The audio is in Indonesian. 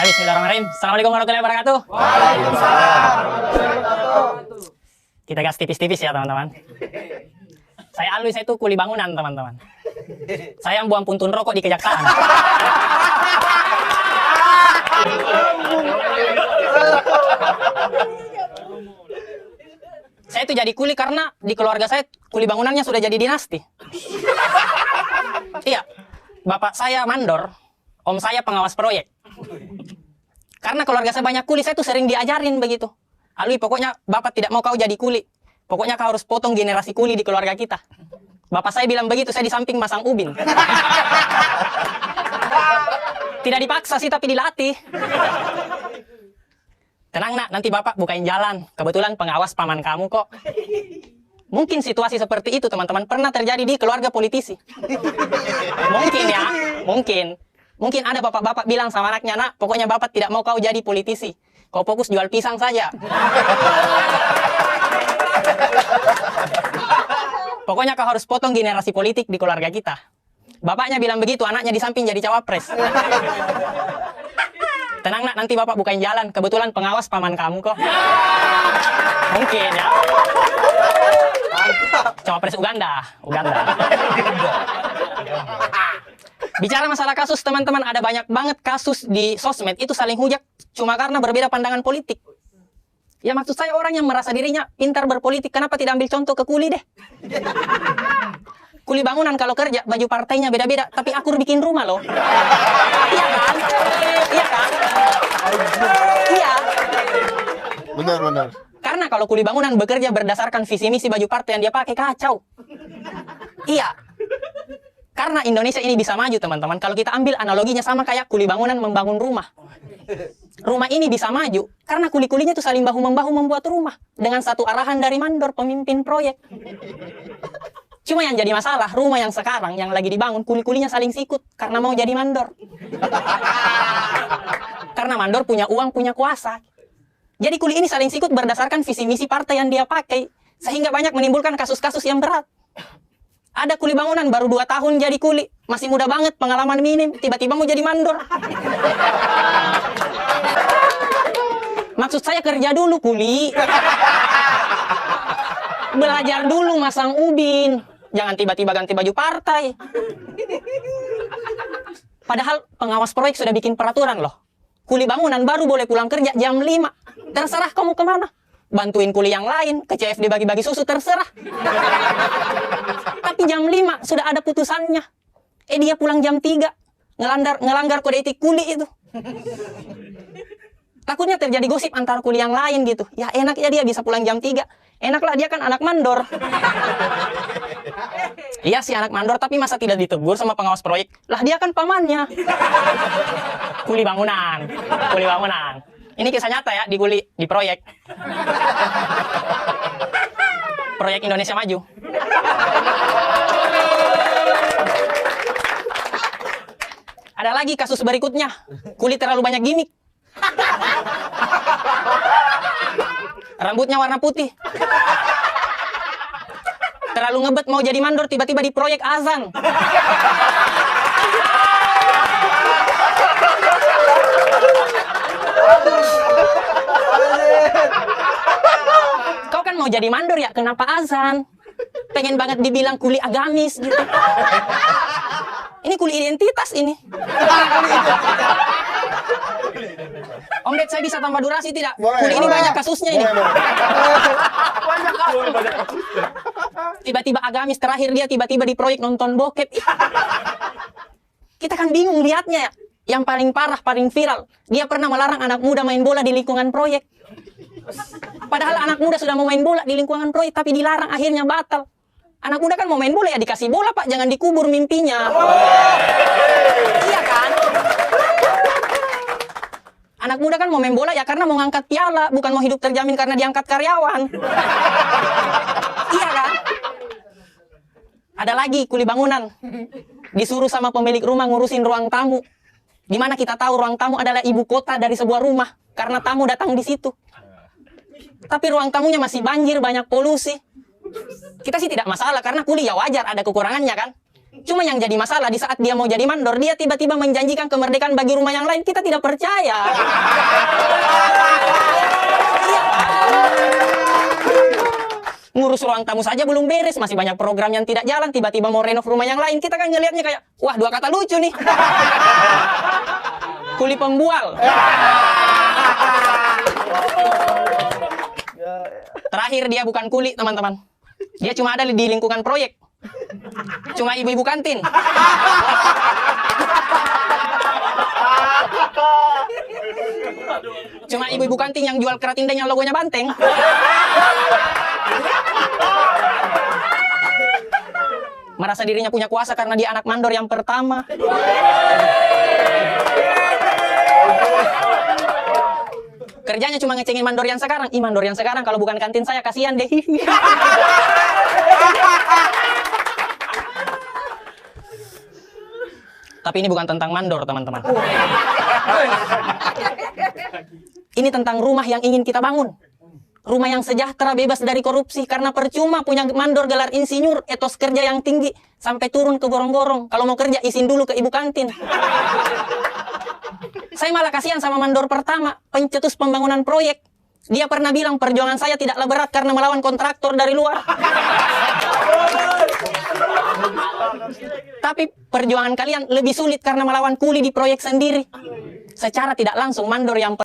Bismillahirrahmanirrahim. Assalamualaikum warahmatullahi wabarakatuh. Kita gas tipis-tipis ya teman-teman. Saya Alwi, saya itu kuli bangunan teman-teman. Saya yang buang puntun rokok di kejaksaan. Saya itu jadi kuli karena di keluarga saya kuli bangunannya sudah jadi dinasti. Iya, bapak saya mandor, om saya pengawas proyek. Karena keluarga saya banyak kuli, saya tuh sering diajarin begitu. Alwi, pokoknya bapak tidak mau kau jadi kuli. Pokoknya kau harus potong generasi kuli di keluarga kita. Bapak saya bilang begitu, saya di samping masang ubin. Tidak dipaksa sih, tapi dilatih. Tenang nak, nanti bapak bukain jalan. Kebetulan pengawas paman kamu kok. Mungkin situasi seperti itu teman-teman pernah terjadi di keluarga politisi. Mungkin ya, mungkin. Mungkin ada bapak-bapak bilang sama anaknya, nak, pokoknya bapak tidak mau kau jadi politisi. Kau fokus jual pisang saja. Pokoknya kau harus potong generasi politik di keluarga kita. Bapaknya bilang begitu, anaknya di samping jadi cawapres. Tenang nak, nanti bapak bukain jalan. Kebetulan pengawas paman kamu kok. Mungkin ya. Cawapres Uganda. Bicara masalah kasus teman-teman, ada banyak banget kasus di sosmed itu saling hujat cuma karena berbeda pandangan politik. Ya maksud saya orang yang merasa dirinya pintar berpolitik, kenapa tidak ambil contoh ke kuli deh? Kuli bangunan kalau kerja baju partainya beda-beda, tapi akur bikin rumah loh. Iya kan? Iya kan? Iya. Benar. Karena kalau kuli bangunan bekerja berdasarkan visi misi baju partai yang dia pakai, kacau. Iya. Karena Indonesia ini bisa maju teman-teman, kalau kita ambil analoginya sama kayak kuli bangunan membangun rumah. Rumah ini bisa maju karena kuli-kulinya itu saling bahu-membahu membuat rumah dengan satu arahan dari mandor pemimpin proyek. Cuma yang jadi masalah, rumah yang sekarang yang lagi dibangun, kuli-kulinya saling sikut karena mau jadi mandor. Karena mandor punya uang, punya kuasa. Jadi kuli ini saling sikut berdasarkan visi misi partai yang dia pakai, sehingga banyak menimbulkan kasus-kasus yang berat. Ada kuli bangunan baru 2 tahun jadi kuli, masih muda banget, pengalaman minim, tiba-tiba mau jadi mandor. Maksud saya kerja dulu kuli. Belajar dulu masang ubin, jangan tiba-tiba ganti baju partai. Padahal pengawas proyek sudah bikin peraturan loh. Kuli bangunan baru boleh pulang kerja jam 5. Terserah kamu kemana. Bantuin kuli yang lain, ke CFD bagi-bagi susu, terserah. Tapi jam 5 sudah ada putusannya. Dia pulang jam 3. Ngelanggar kode etik kuli itu. Takutnya terjadi gosip antar kuli yang lain gitu. Ya enak ya dia bisa pulang jam 3. Enaklah dia kan anak mandor. Iya sih anak mandor, tapi masa tidak ditegur sama pengawas proyek? Lah dia kan pamannya. Kuli bangunan. Ini kisah nyata ya di proyek. Proyek Indonesia Maju. Ada lagi kasus berikutnya. Kuli terlalu banyak gimmick. Rambutnya warna putih. Terlalu ngebet mau jadi mandor, tiba-tiba di proyek azan. Kau kan mau jadi mandor ya, kenapa azan? Pengen banget dibilang kuli agamis gitu. Ini kuli identitas ini. Om Ded, saya bisa tambah durasi tidak? Kuli ini banyak kasusnya ini. Tiba-tiba agamis, terakhir dia tiba-tiba di proyek nonton bokep. Kita kan bingung lihatnya ya. Yang paling parah, paling viral, dia pernah melarang anak muda main bola di lingkungan proyek. Padahal anak muda sudah mau main bola di lingkungan proyek, tapi dilarang, akhirnya batal. Anak muda kan mau main bola ya dikasih bola pak, jangan dikubur mimpinya. Iya kan? Anak muda kan mau main bola ya karena mau ngangkat piala, bukan mau hidup terjamin karena diangkat karyawan. Iya kan? Ada lagi kuli bangunan. Disuruh sama pemilik rumah ngurusin ruang tamu. Dimana kita tahu ruang tamu adalah ibu kota dari sebuah rumah. Karena tamu datang di situ. Tapi ruang tamunya masih banjir, banyak polusi. Kita sih tidak masalah karena kuli ya wajar ada kekurangannya kan. Cuma yang jadi masalah di saat dia mau jadi mandor, dia tiba-tiba menjanjikan kemerdekaan bagi rumah yang lain. Kita tidak percaya. Iya. Ngurus ruang tamu saja belum beres, masih banyak program yang tidak jalan, tiba-tiba mau renov rumah yang lain. Kita kan ngelihatnya kayak, wah, dua kata lucu nih. Kuli pembual. Terakhir dia bukan kuli, teman-teman. Dia cuma ada di lingkungan proyek. Cuma ibu-ibu kantin. Cuma ibu-ibu kantin yang jual keratindeng yang logonya banteng. Merasa dirinya punya kuasa karena dia anak mandor yang pertama. Kerjanya cuma ngecengin mandor yang sekarang. Ih, mandor yang sekarang kalau bukan kantin saya, kasihan deh. Tapi ini bukan tentang mandor, teman-teman. Ini tentang rumah yang ingin kita bangun. Rumah yang sejahtera, bebas dari korupsi. Karena percuma punya mandor gelar insinyur, etos kerja yang tinggi, sampai turun ke gorong-gorong. Kalau mau kerja, izin dulu ke ibu kantin. Saya malah kasihan sama mandor pertama, pencetus pembangunan proyek. Dia pernah bilang, perjuangan saya tidaklah berat karena melawan kontraktor dari luar. Tapi perjuangan kalian lebih sulit karena melawan kuli di proyek sendiri. Secara tidak langsung, mandor yang